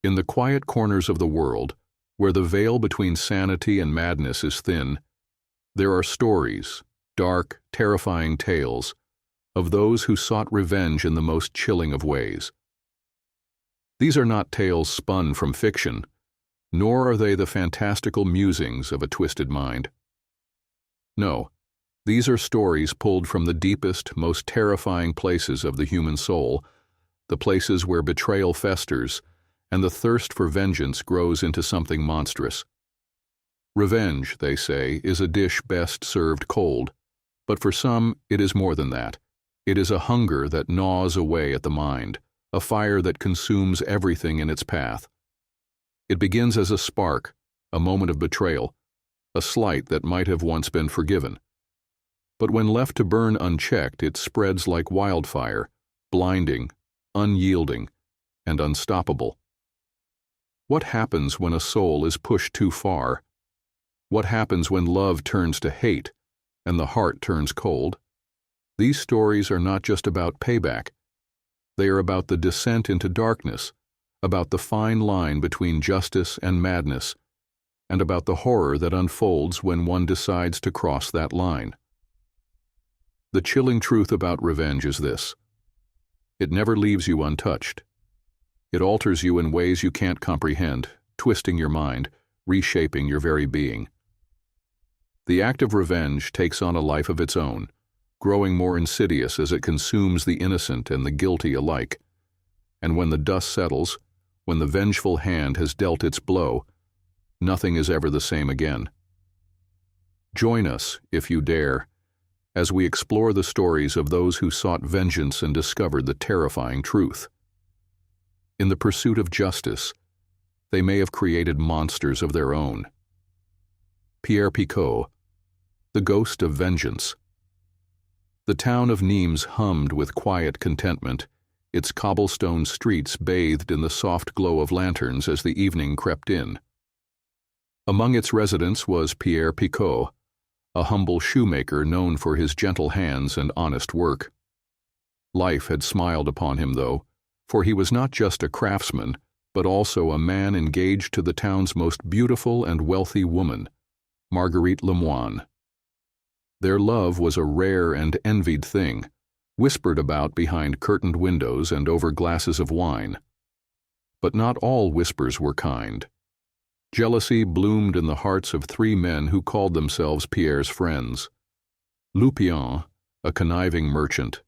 In the quiet corners of the world, where the veil between sanity and madness is thin, there are stories, dark, terrifying tales, of those who sought revenge in the most chilling of ways. These are not tales spun from fiction, nor are they the fantastical musings of a twisted mind. No, these are stories pulled from the deepest, most terrifying places of the human soul, the places where betrayal festers and the thirst for vengeance grows into something monstrous. Revenge, they say, is a dish best served cold, but for some it is more than that. It is a hunger that gnaws away at the mind, a fire that consumes everything in its path. It begins as a spark, a moment of betrayal, a slight that might have once been forgiven. But when left to burn unchecked, it spreads like wildfire, blinding, unyielding, and unstoppable. What happens when a soul is pushed too far? What happens when love turns to hate and the heart turns cold? These stories are not just about payback. They are about the descent into darkness, about the fine line between justice and madness, and about the horror that unfolds when one decides to cross that line. The chilling truth about revenge is this: it never leaves you untouched. It alters you in ways you can't comprehend, twisting your mind, reshaping your very being. The act of revenge takes on a life of its own, growing more insidious as it consumes the innocent and the guilty alike. And when the dust settles, when the vengeful hand has dealt its blow, nothing is ever the same again. Join us, if you dare, as we explore the stories of those who sought vengeance and discovered the terrifying truth. In the pursuit of justice, they may have created monsters of their own. Pierre Picaud, The Ghost of Vengeance. The town of Nimes hummed with quiet contentment, its cobblestone streets bathed in the soft glow of lanterns as the evening crept in. Among its residents was Pierre Picaud, a humble shoemaker known for his gentle hands and honest work. Life had smiled upon him, though, for he was not just a craftsman, but also a man engaged to the town's most beautiful and wealthy woman, Marguerite Lemoine. Their love was a rare and envied thing, whispered about behind curtained windows and over glasses of wine. But not all whispers were kind. Jealousy bloomed in the hearts of three men who called themselves Pierre's friends: Lupien, a conniving merchant;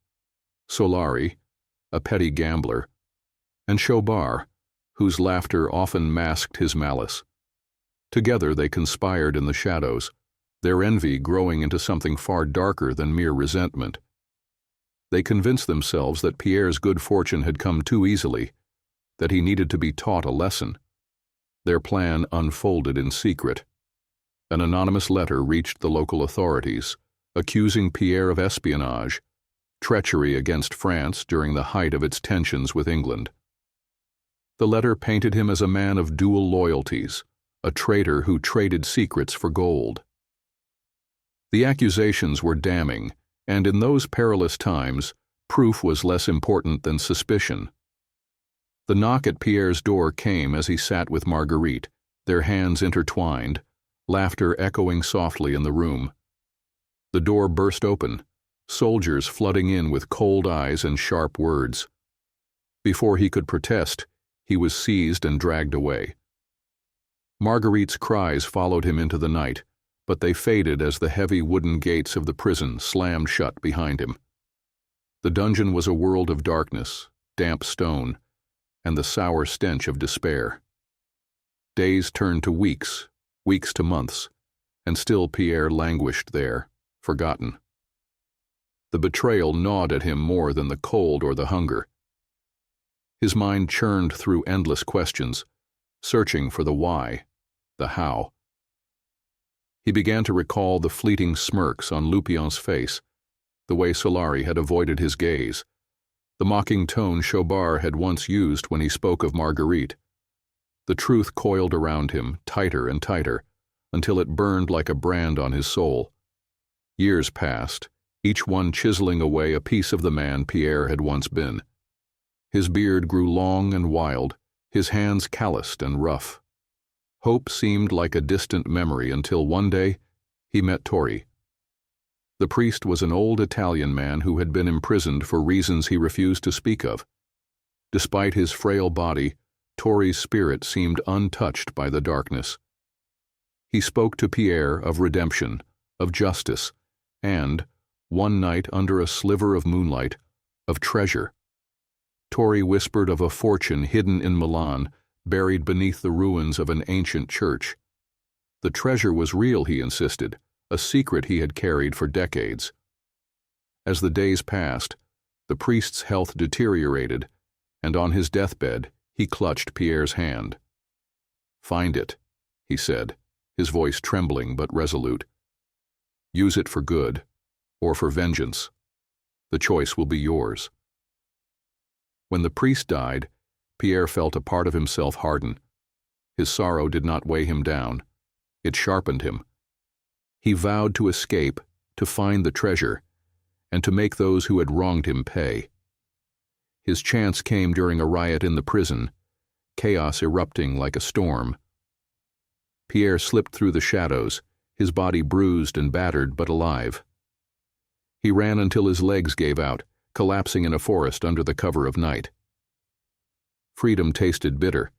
Solari, a petty gambler; and Chaubard, whose laughter often masked his malice. Together they conspired in the shadows, their envy growing into something far darker than mere resentment. They convinced themselves that Pierre's good fortune had come too easily, that he needed to be taught a lesson. Their plan unfolded in secret. An anonymous letter reached the local authorities, accusing Pierre of espionage, treachery against France during the height of its tensions with England. The letter painted him as a man of dual loyalties, a traitor who traded secrets for gold. The accusations were damning, and in those perilous times, proof was less important than suspicion. The knock at Pierre's door came as he sat with Marguerite, their hands intertwined, laughter echoing softly in the room. The door burst open, soldiers flooding in with cold eyes and sharp words. Before he could protest, he was seized and dragged away. Marguerite's cries followed him into the night, but they faded as the heavy wooden gates of the prison slammed shut behind him. The dungeon was a world of darkness, damp stone, and the sour stench of despair. Days turned to weeks, weeks to months, and still Pierre languished there, forgotten. The betrayal gnawed at him more than the cold or the hunger. His mind churned through endless questions, searching for the why, the how. He began to recall the fleeting smirks on Lupien's face, the way Solari had avoided his gaze, the mocking tone Chaubard had once used when he spoke of Marguerite. The truth coiled around him, tighter and tighter, until it burned like a brand on his soul. Years passed, each one chiseling away a piece of the man Pierre had once been. His beard grew long and wild, his hands calloused and rough. Hope seemed like a distant memory until one day he met Torri. The priest was an old Italian man who had been imprisoned for reasons he refused to speak of. Despite his frail body, Torri's spirit seemed untouched by the darkness. He spoke to Pierre of redemption, of justice, and, one night under a sliver of moonlight, of treasure. Torri whispered of a fortune hidden in Milan, buried beneath the ruins of an ancient church. The treasure was real, he insisted, a secret he had carried for decades. As the days passed, the priest's health deteriorated, and on his deathbed he clutched Pierre's hand. "Find it," he said, his voice trembling but resolute. "Use it for good, or for vengeance. The choice will be yours." When the priest died, Pierre felt a part of himself harden. His sorrow did not weigh him down. It sharpened him. He vowed to escape, to find the treasure, and to make those who had wronged him pay. His chance came during a riot in the prison, chaos erupting like a storm. Pierre slipped through the shadows, his body bruised and battered but alive. He ran until his legs gave out, collapsing in a forest under the cover of night. Freedom tasted bitter,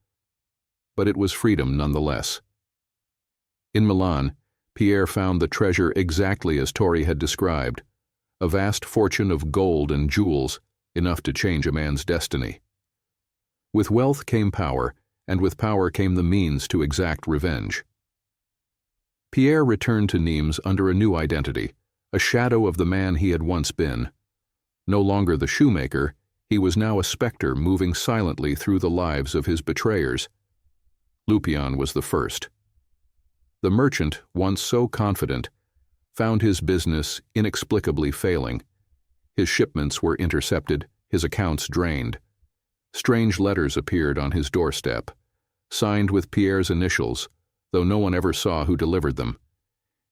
but it was freedom nonetheless. In Milan, Pierre found the treasure exactly as Torri had described, a vast fortune of gold and jewels, enough to change a man's destiny. With wealth came power, and with power came the means to exact revenge. Pierre returned to Nimes under a new identity, a shadow of the man he had once been. No longer the shoemaker, he was now a specter moving silently through the lives of his betrayers. Lupion was the first. The merchant, once so confident, found his business inexplicably failing. His shipments were intercepted, his accounts drained. Strange letters appeared on his doorstep, signed with Pierre's initials, though no one ever saw who delivered them.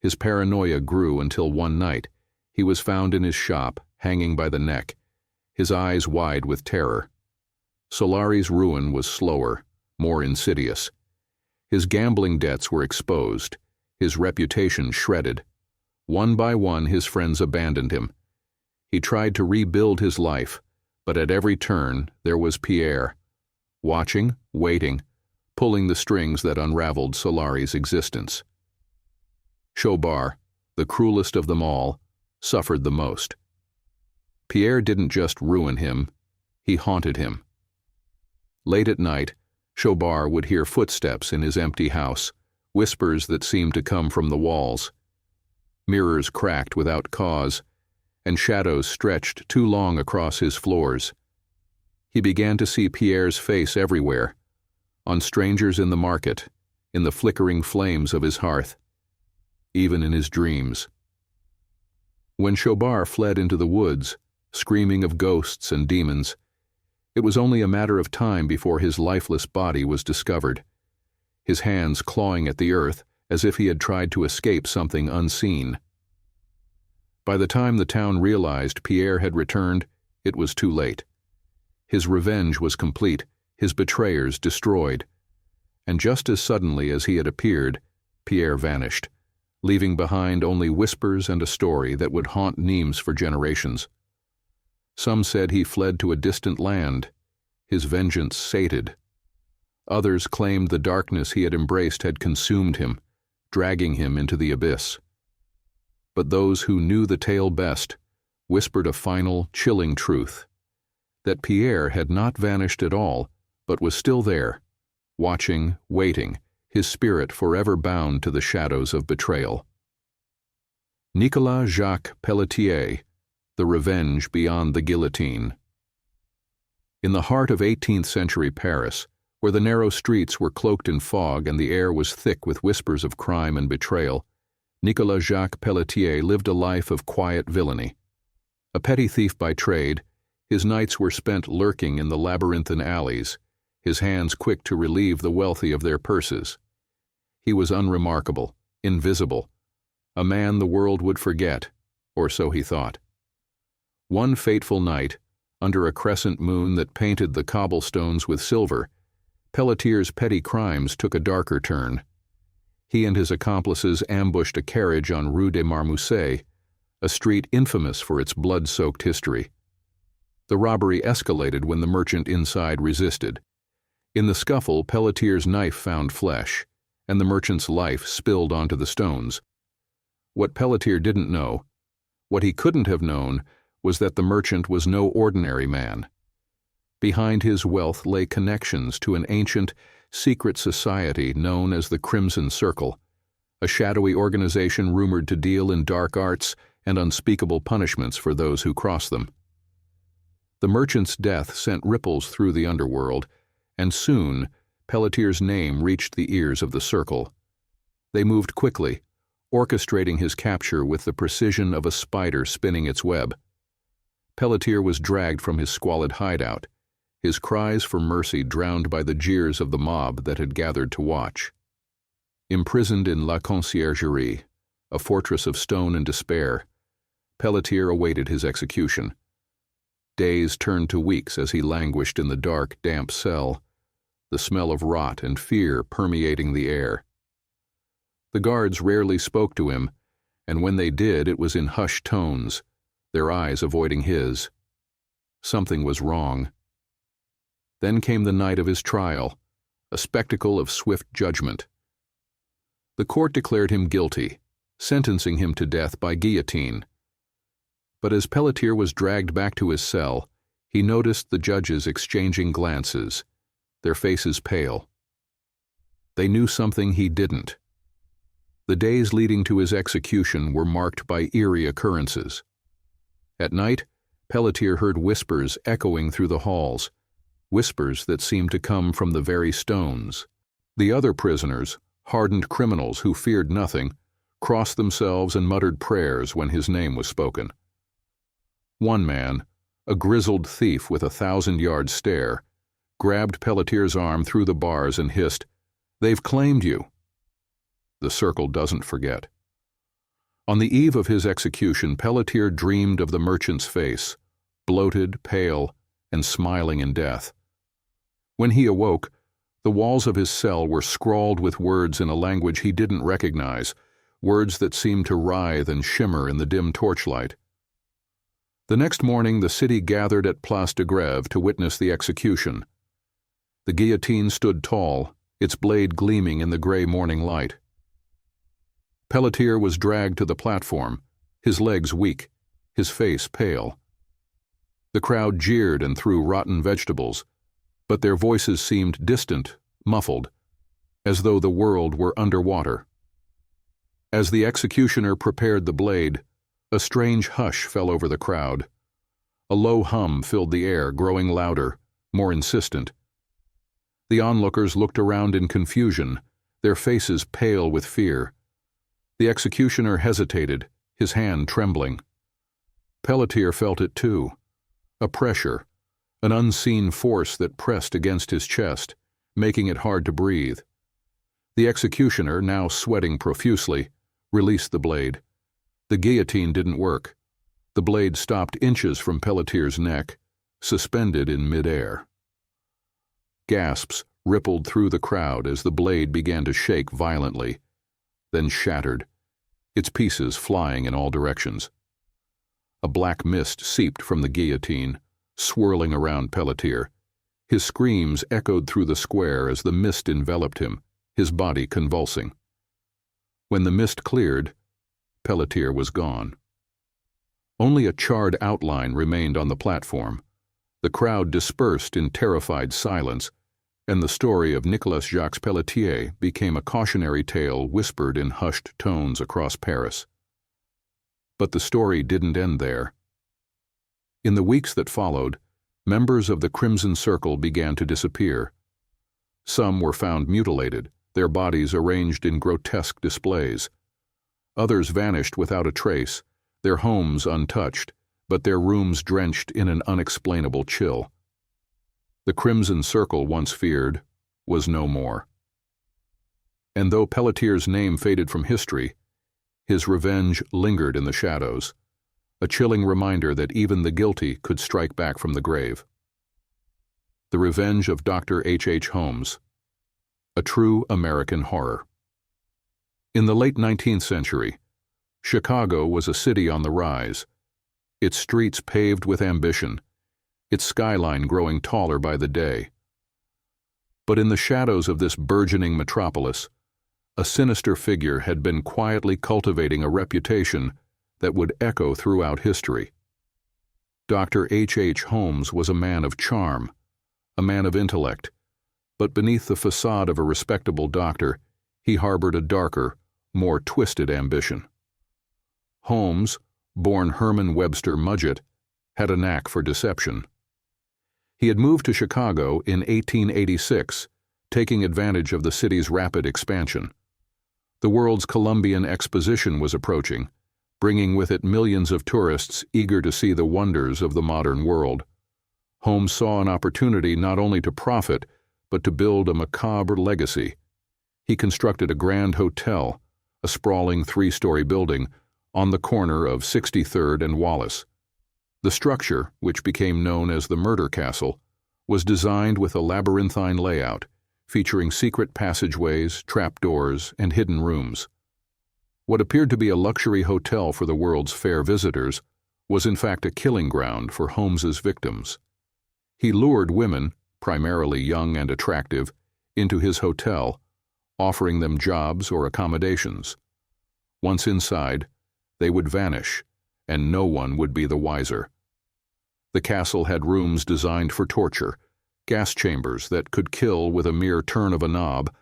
His paranoia grew until one night he was found in his shop, hanging by the neck, his eyes wide with terror. Solari's ruin was slower, more insidious. His gambling debts were exposed, his reputation shredded. One by one his friends abandoned him. He tried to rebuild his life, but at every turn there was Pierre, watching, waiting, pulling the strings that unraveled Solari's existence. Chaubard, the cruelest of them all, suffered the most. Pierre didn't just ruin him, he haunted him. Late at night, Chaubard would hear footsteps in his empty house, whispers that seemed to come from the walls. Mirrors cracked without cause, and shadows stretched too long across his floors. He began to see Pierre's face everywhere, on strangers in the market, in the flickering flames of his hearth, even in his dreams. When Chaubard fled into the woods, screaming of ghosts and demons, it was only a matter of time before his lifeless body was discovered, his hands clawing at the earth as if he had tried to escape something unseen. By the time the town realized Pierre had returned, it was too late. His revenge was complete, his betrayers destroyed, and just as suddenly as he had appeared, Pierre vanished, leaving behind only whispers and a story that would haunt Nimes for generations. Some said he fled to a distant land, his vengeance sated. Others claimed the darkness he had embraced had consumed him, dragging him into the abyss. But those who knew the tale best whispered a final, chilling truth, that Pierre had not vanished at all, but was still there, watching, waiting, his spirit forever bound to the shadows of betrayal. Nicolas Jacques Pelletier, The Revenge Beyond the Guillotine. In the heart of 18th century Paris, where the narrow streets were cloaked in fog and the air was thick with whispers of crime and betrayal, Nicolas Jacques Pelletier lived a life of quiet villainy. A petty thief by trade, his nights were spent lurking in the labyrinthine alleys, his hands quick to relieve the wealthy of their purses. He was unremarkable, invisible, a man the world would forget, or so he thought. One fateful night, under a crescent moon that painted the cobblestones with silver, Pelletier's petty crimes took a darker turn. He and his accomplices ambushed a carriage on Rue des Marmousets, a street infamous for its blood-soaked history. The robbery escalated when the merchant inside resisted. In the scuffle, Pelletier's knife found flesh, and the merchant's life spilled onto the stones. What Pelletier didn't know, what he couldn't have known, was that the merchant was no ordinary man. Behind his wealth lay connections to an ancient, secret society known as the Crimson Circle, a shadowy organization rumored to deal in dark arts and unspeakable punishments for those who cross them. The merchant's death sent ripples through the underworld, and soon Pelletier's name reached the ears of the Circle. They moved quickly, orchestrating his capture with the precision of a spider spinning its web. Pelletier was dragged from his squalid hideout, his cries for mercy drowned by the jeers of the mob that had gathered to watch. Imprisoned in La Conciergerie, a fortress of stone and despair, Pelletier awaited his execution. Days turned to weeks as he languished in the dark, damp cell, the smell of rot and fear permeating the air. The guards rarely spoke to him, and when they did, it was in hushed tones, their eyes avoiding his. Something was wrong. Then came the night of his trial, a spectacle of swift judgment. The court declared him guilty, sentencing him to death by guillotine. But as Pelletier was dragged back to his cell, he noticed the judges exchanging glances, their faces pale. They knew something he didn't. The days leading to his execution were marked by eerie occurrences. At night, Pelletier heard whispers echoing through the halls, whispers that seemed to come from the very stones. The other prisoners, hardened criminals who feared nothing, crossed themselves and muttered prayers when his name was spoken. One man, a grizzled thief with a 1,000-yard stare, grabbed Pelletier's arm through the bars and hissed, "They've claimed you." The Circle doesn't forget. On the eve of his execution, Pelletier dreamed of the merchant's face, bloated, pale, and smiling in death. When he awoke, the walls of his cell were scrawled with words in a language he didn't recognize, words that seemed to writhe and shimmer in the dim torchlight. The next morning, the city gathered at Place de Grève to witness the execution. The guillotine stood tall, its blade gleaming in the gray morning light. Pelletier was dragged to the platform, his legs weak, his face pale. The crowd jeered and threw rotten vegetables, but their voices seemed distant, muffled, as though the world were underwater. As the executioner prepared the blade, a strange hush fell over the crowd. A low hum filled the air, growing louder, more insistent. The onlookers looked around in confusion, their faces pale with fear. The executioner hesitated, his hand trembling. Pelletier felt it too, a pressure, an unseen force that pressed against his chest, making it hard to breathe. The executioner, now sweating profusely, released the blade. The guillotine didn't work. The blade stopped inches from Pelletier's neck, suspended in midair. Gasps rippled through the crowd as the blade began to shake violently, then shattered, its pieces flying in all directions. A black mist seeped from the guillotine, swirling around Pelletier. His screams echoed through the square as the mist enveloped him, his body convulsing. When the mist cleared, Pelletier was gone. Only a charred outline remained on the platform. The crowd dispersed in terrified silence, and the story of Nicolas Jacques Pelletier became a cautionary tale whispered in hushed tones across Paris. But the story didn't end there. In the weeks that followed, members of the Crimson Circle began to disappear. Some were found mutilated, their bodies arranged in grotesque displays. Others vanished without a trace, their homes untouched, but their rooms drenched in an unexplainable chill. The Crimson Circle, once feared, was no more. And though Pelletier's name faded from history, his revenge lingered in the shadows, a chilling reminder that even the guilty could strike back from the grave. The Revenge of Dr. H. Holmes. A true American horror. In the late 19th century, Chicago was a city on the rise, its streets paved with ambition, its skyline growing taller by the day. But in the shadows of this burgeoning metropolis, a sinister figure had been quietly cultivating a reputation that would echo throughout history. Dr. H. Holmes was a man of charm, a man of intellect, but beneath the facade of a respectable doctor, he harbored a darker, more twisted ambition. Holmes, born Herman Webster Mudgett, had a knack for deception. He had moved to Chicago in 1886, taking advantage of the city's rapid expansion. The world's Columbian Exposition was approaching, bringing with it millions of tourists eager to see the wonders of the modern world. Holmes saw an opportunity not only to profit, but to build a macabre legacy. He constructed a grand hotel, a sprawling 3-story building, on the corner of 63rd and Wallace. The structure, which became known as the Murder Castle, was designed with a labyrinthine layout, featuring secret passageways, trapdoors, and hidden rooms. What appeared to be a luxury hotel for the world's fair visitors was in fact a killing ground for Holmes's victims. He lured women, primarily young and attractive, into his hotel, offering them jobs or accommodations. Once inside, they would vanish, and no one would be the wiser. The castle had rooms designed for torture, gas chambers that could kill with a mere turn of a knob,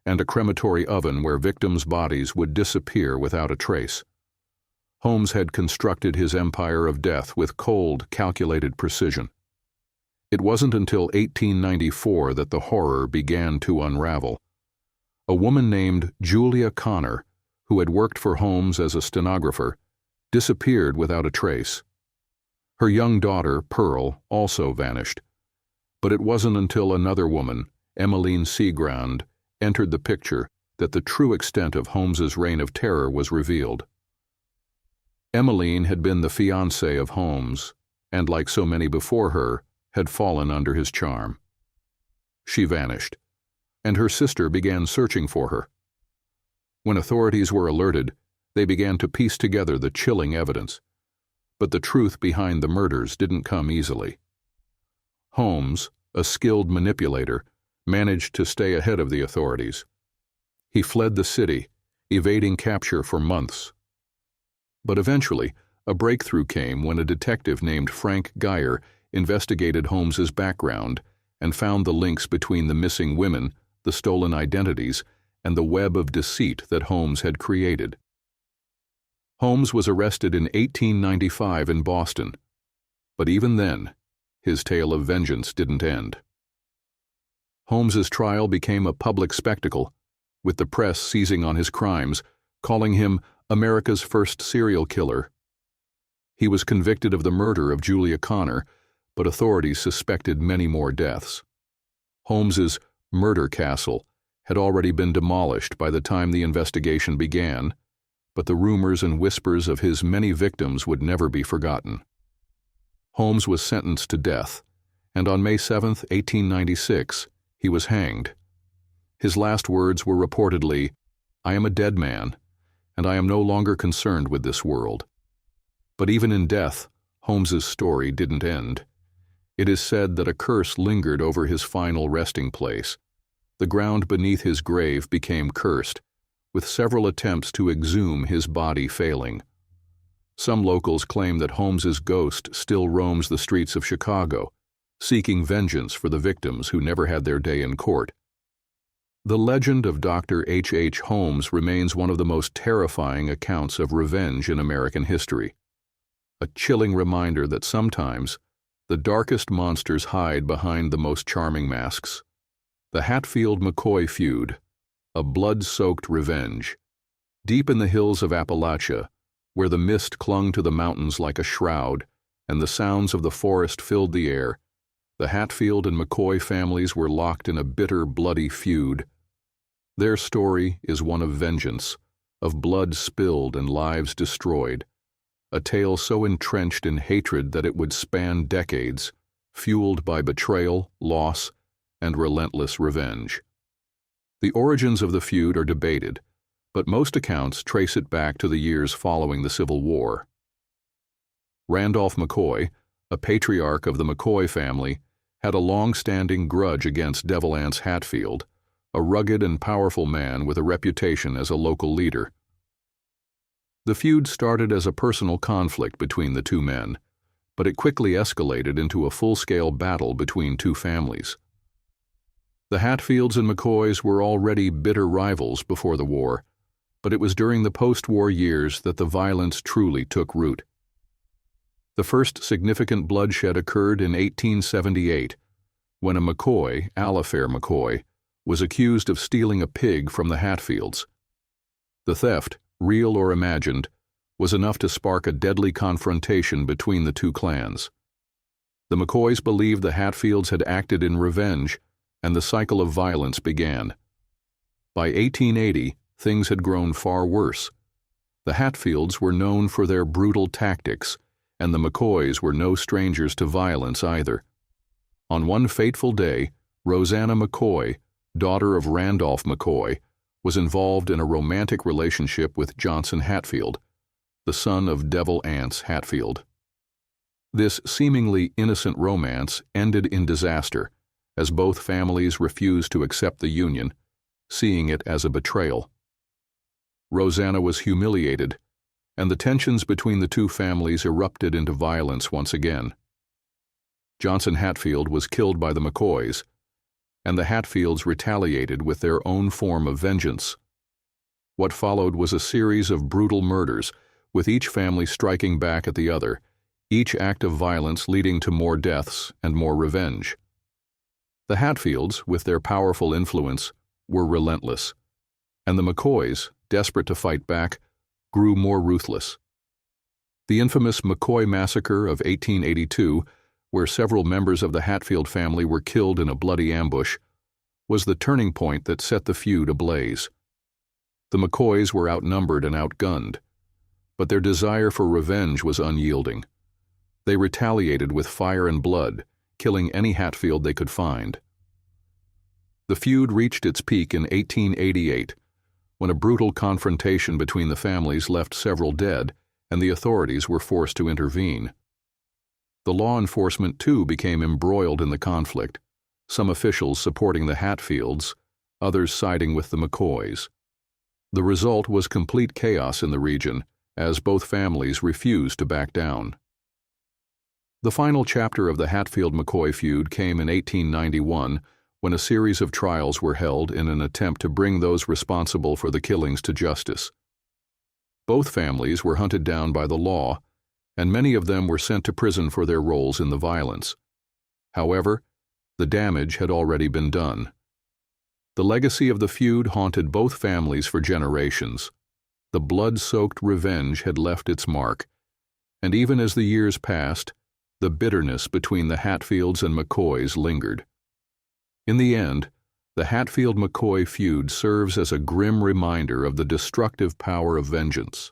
and a crematory oven where victims' bodies would disappear without a trace. Holmes had constructed his empire of death with cold, calculated precision. It wasn't until 1894 that the horror began to unravel. A woman named Julia Connor, who had worked for Holmes as a stenographer, disappeared without a trace. Her young daughter, Pearl, also vanished. But it wasn't until another woman, Emmeline Seaground, entered the picture that the true extent of Holmes's reign of terror was revealed. Emmeline had been the fiancée of Holmes, and like so many before her, had fallen under his charm. She vanished, and her sister began searching for her. When authorities were alerted, they began to piece together the chilling evidence, but the truth behind the murders didn't come easily. Holmes, a skilled manipulator, managed to stay ahead of the authorities. He fled the city, evading capture for months. But eventually, a breakthrough came when a detective named Frank Geyer investigated Holmes's background and found the links between the missing women, the stolen identities, and the web of deceit that Holmes had created. Holmes was arrested in 1895 in Boston, but even then, his tale of vengeance didn't end. Holmes's trial became a public spectacle, with the press seizing on his crimes, calling him America's first serial killer. He was convicted of the murder of Julia Connor, but authorities suspected many more deaths. Holmes's Murder Castle had already been demolished by the time the investigation began, but the rumors and whispers of his many victims would never be forgotten. Holmes was sentenced to death, and on May 7, 1896, he was hanged. His last words were reportedly, "I am a dead man, and I am no longer concerned with this world." But even in death, Holmes's story didn't end. It is said that a curse lingered over his final resting place. The ground beneath his grave became cursed, with several attempts to exhume his body failing. Some locals claim that Holmes's ghost still roams the streets of Chicago, seeking vengeance for the victims who never had their day in court. The legend of Dr. H. Holmes remains one of the most terrifying accounts of revenge in American history. A chilling reminder that sometimes the darkest monsters hide behind the most charming masks. The Hatfield-McCoy feud, a blood-soaked revenge. Deep in the hills of Appalachia, where the mist clung to the mountains like a shroud and the sounds of the forest filled the air, the Hatfield and McCoy families were locked in a bitter, bloody feud. Their story is one of vengeance, of blood spilled and lives destroyed, a tale so entrenched in hatred that it would span decades, fueled by betrayal, loss, and relentless revenge. The origins of the feud are debated, but most accounts trace it back to the years following the Civil War. Randolph-McCoy, a patriarch of the McCoy family, had a long-standing grudge against Devil Anse Hatfield, a rugged and powerful man with a reputation as a local leader. The feud started as a personal conflict between the two men, but it quickly escalated into a full-scale battle between two families. The Hatfields and McCoys were already bitter rivals before the war, but it was during the post-war years that the violence truly took root. The first significant bloodshed occurred in 1878, when a McCoy, Alifair McCoy, was accused of stealing a pig from the Hatfields. The theft, real or imagined, was enough to spark a deadly confrontation between the two clans. The McCoys believed the Hatfields had acted in revenge, and the cycle of violence began. By 1880, things had grown far worse. The Hatfields were known for their brutal tactics, and the McCoys were no strangers to violence either. On one fateful day, Rosanna McCoy, daughter of Randolph McCoy, was involved in a romantic relationship with Johnson Hatfield, the son of Devil Anse Hatfield. This seemingly innocent romance ended in disaster, as both families refused to accept the union, seeing it as a betrayal. Rosanna was humiliated, and the tensions between the two families erupted into violence once again. Johnson Hatfield was killed by the McCoys, and the Hatfields retaliated with their own form of vengeance. What followed was a series of brutal murders, with each family striking back at the other, each act of violence leading to more deaths and more revenge. The Hatfields, with their powerful influence, were relentless, and the McCoys, desperate to fight back, grew more ruthless. The infamous McCoy Massacre of 1882, where several members of the Hatfield family were killed in a bloody ambush, was the turning point that set the feud ablaze. The McCoys were outnumbered and outgunned, but their desire for revenge was unyielding. They retaliated with fire and blood, killing any Hatfield they could find. The feud reached its peak in 1888, when a brutal confrontation between the families left several dead, and the authorities were forced to intervene. The law enforcement, too, became embroiled in the conflict, some officials supporting the Hatfields, others siding with the McCoys. The result was complete chaos in the region, as both families refused to back down. The final chapter of the Hatfield-McCoy feud came in 1891, when a series of trials were held in an attempt to bring those responsible for the killings to justice. Both families were hunted down by the law, and many of them were sent to prison for their roles in the violence. However, the damage had already been done. The legacy of the feud haunted both families for generations. The blood-soaked revenge had left its mark, and even as the years passed, the bitterness between the Hatfields and McCoys lingered. In the end, the Hatfield-McCoy feud serves as a grim reminder of the destructive power of vengeance.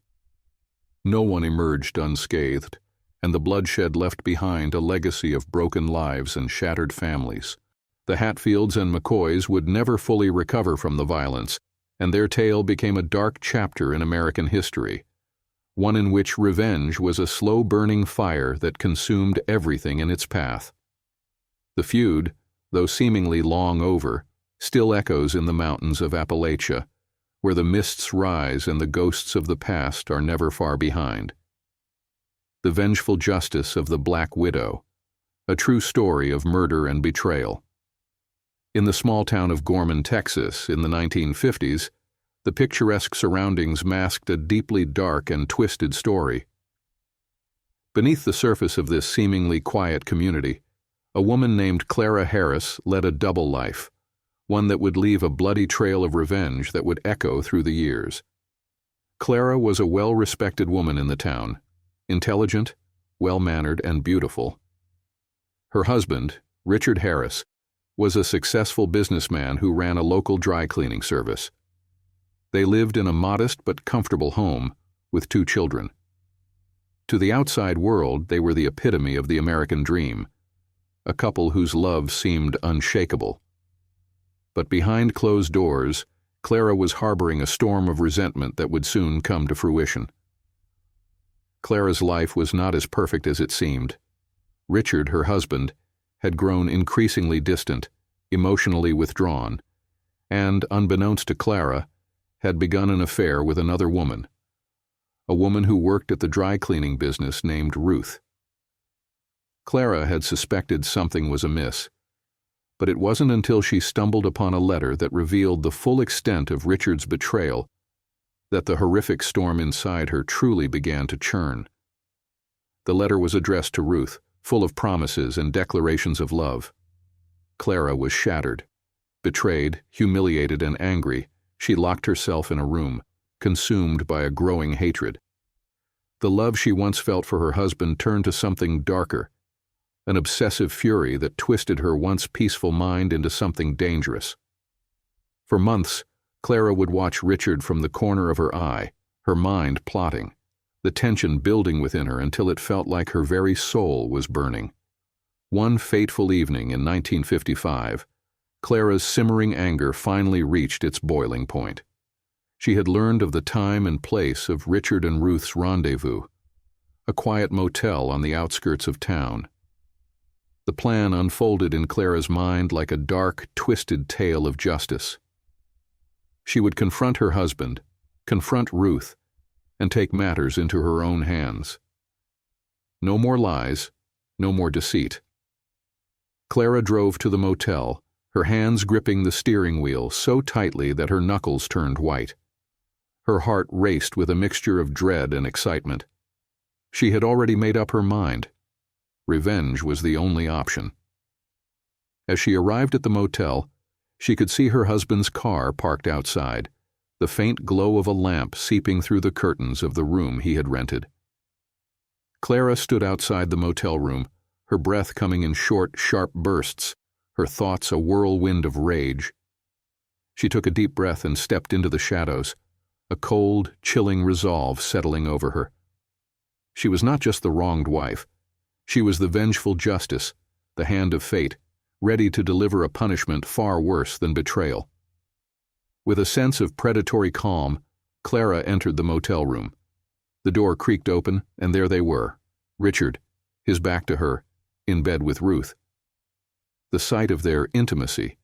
No one emerged unscathed, and the bloodshed left behind a legacy of broken lives and shattered families. The Hatfields and McCoys would never fully recover from the violence, and their tale became a dark chapter in American history, one in which revenge was a slow-burning fire that consumed everything in its path. The feud, though seemingly long over, still echoes in the mountains of Appalachia, where the mists rise and the ghosts of the past are never far behind. The vengeful justice of the Black Widow, a true story of murder and betrayal. In the small town of Gorman, Texas, in the 1950s, the picturesque surroundings masked a deeply dark and twisted story. Beneath the surface of this seemingly quiet community, a woman named Clara Harris led a double life, one that would leave a bloody trail of revenge that would echo through the years. Clara was a well-respected woman in the town, intelligent, well-mannered, and beautiful. Her husband, Richard Harris, was a successful businessman who ran a local dry cleaning service. They lived in a modest but comfortable home with 2 children. To the outside world, they were the epitome of the American dream. a couple whose love seemed unshakable. But behind closed doors, Clara was harboring a storm of resentment that would soon come to fruition. Clara's life was not as perfect as it seemed. Richard, her husband, had grown increasingly distant, emotionally withdrawn, and, unbeknownst to Clara, had begun an affair with another woman, a woman who worked at the dry cleaning business named Ruth. Clara had suspected something was amiss, but it wasn't until she stumbled upon a letter that revealed the full extent of Richard's betrayal that the horrific storm inside her truly began to churn. The letter was addressed to Ruth, full of promises and declarations of love. Clara was shattered. Betrayed, humiliated, and angry, she locked herself in a room, consumed by a growing hatred. The love she once felt for her husband turned to something darker, an obsessive fury that twisted her once peaceful mind into something dangerous. For months, Clara would watch Richard from the corner of her eye, her mind plotting, the tension building within her until it felt like her very soul was burning. One fateful evening in 1955, Clara's simmering anger finally reached its boiling point. She had learned of the time and place of Richard and Ruth's rendezvous, a quiet motel on the outskirts of town. The plan unfolded in Clara's mind like a dark, twisted tale of justice. She would confront her husband, confront Ruth, and take matters into her own hands. No more lies, no more deceit. Clara drove to the motel, her hands gripping the steering wheel so tightly that her knuckles turned white. Her heart raced with a mixture of dread and excitement. She had already made up her mind. Revenge was the only option. As she arrived at the motel, she could see her husband's car parked outside, the faint glow of a lamp seeping through the curtains of the room he had rented. Clara stood outside the motel room, her breath coming in short, sharp bursts, her thoughts a whirlwind of rage. She took a deep breath and stepped into the shadows, a cold, chilling resolve settling over her. She was not just the wronged wife. She was the vengeful justice, the hand of fate, ready to deliver a punishment far worse than betrayal. With a sense of predatory calm, Clara entered the motel room. The door creaked open, and there they were, Richard, his back to her, in bed with Ruth. The sight of their intimacy,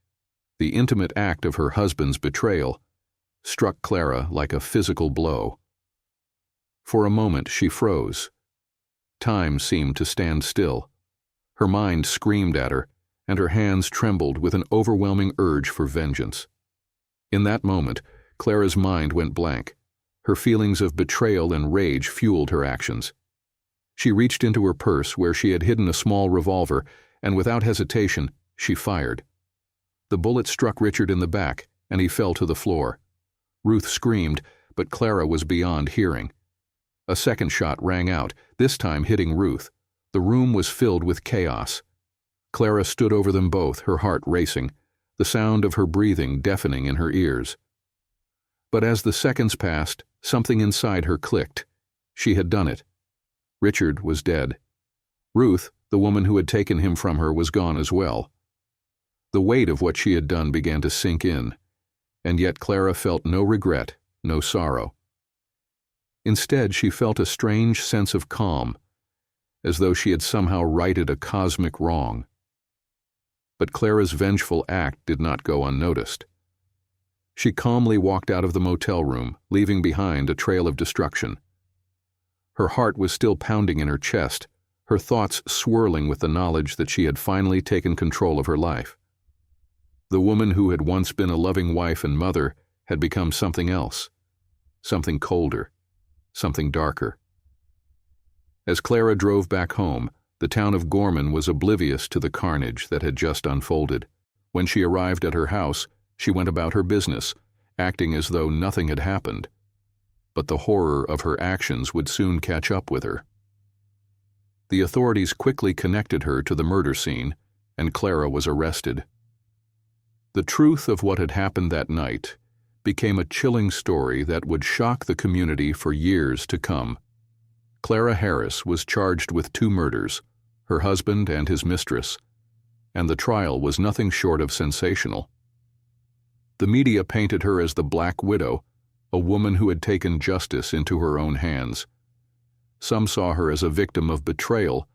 the intimate act of her husband's betrayal, struck Clara like a physical blow. For a moment she froze. Time seemed to stand still. Her mind screamed at her, and her hands trembled with an overwhelming urge for vengeance. In that moment, Clara's mind went blank. Her feelings of betrayal and rage fueled her actions. She reached into her purse where she had hidden a small revolver, and without hesitation, she fired. The bullet struck Richard in the back, and he fell to the floor. Ruth screamed, but Clara was beyond hearing. A second shot rang out, this time hitting Ruth. The room was filled with chaos. Clara stood over them both, her heart racing, the sound of her breathing deafening in her ears. But as the seconds passed, something inside her clicked. She had done it. Richard was dead. Ruth, the woman who had taken him from her, was gone as well. The weight of what she had done began to sink in, and yet Clara felt no regret, no sorrow. Instead, she felt a strange sense of calm, as though she had somehow righted a cosmic wrong. But Clara's vengeful act did not go unnoticed. She calmly walked out of the motel room, leaving behind a trail of destruction. Her heart was still pounding in her chest, her thoughts swirling with the knowledge that she had finally taken control of her life. The woman who had once been a loving wife and mother had become something else, something colder, something darker. As Clara drove back home, the town of Gorman was oblivious to the carnage that had just unfolded. When she arrived at her house, she went about her business, acting as though nothing had happened. But the horror of her actions would soon catch up with her. The authorities quickly connected her to the murder scene, and Clara was arrested. The truth of what had happened that night became a chilling story that would shock the community for years to come. Clara Harris was charged with 2 murders, her husband and his mistress, and the trial was nothing short of sensational. The media painted her as the Black Widow, a woman who had taken justice into her own hands. Some saw her as a victim of betrayal,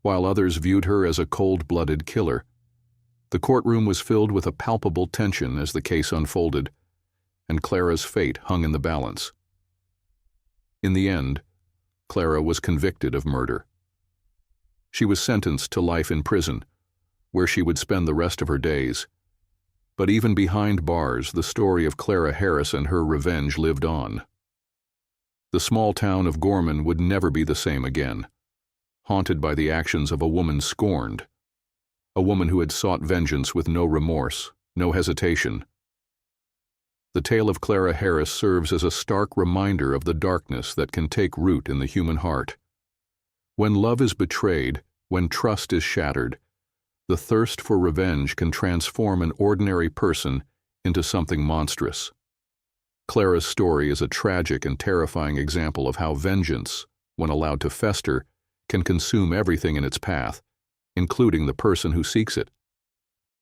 while others viewed her as a cold-blooded killer. The courtroom was filled with a palpable tension as the case unfolded, and Clara's fate hung in the balance. In the end, Clara was convicted of murder. She was sentenced to life in prison, where she would spend the rest of her days. But even behind bars, the story of Clara Harris and her revenge lived on. The small town of Gorman would never be the same again, haunted by the actions of a woman scorned, a woman who had sought vengeance with no remorse, no hesitation. The tale of Clara Harris serves as a stark reminder of the darkness that can take root in the human heart. When love is betrayed, when trust is shattered, the thirst for revenge can transform an ordinary person into something monstrous. Clara's story is a tragic and terrifying example of how vengeance, when allowed to fester, can consume everything in its path, including the person who seeks it.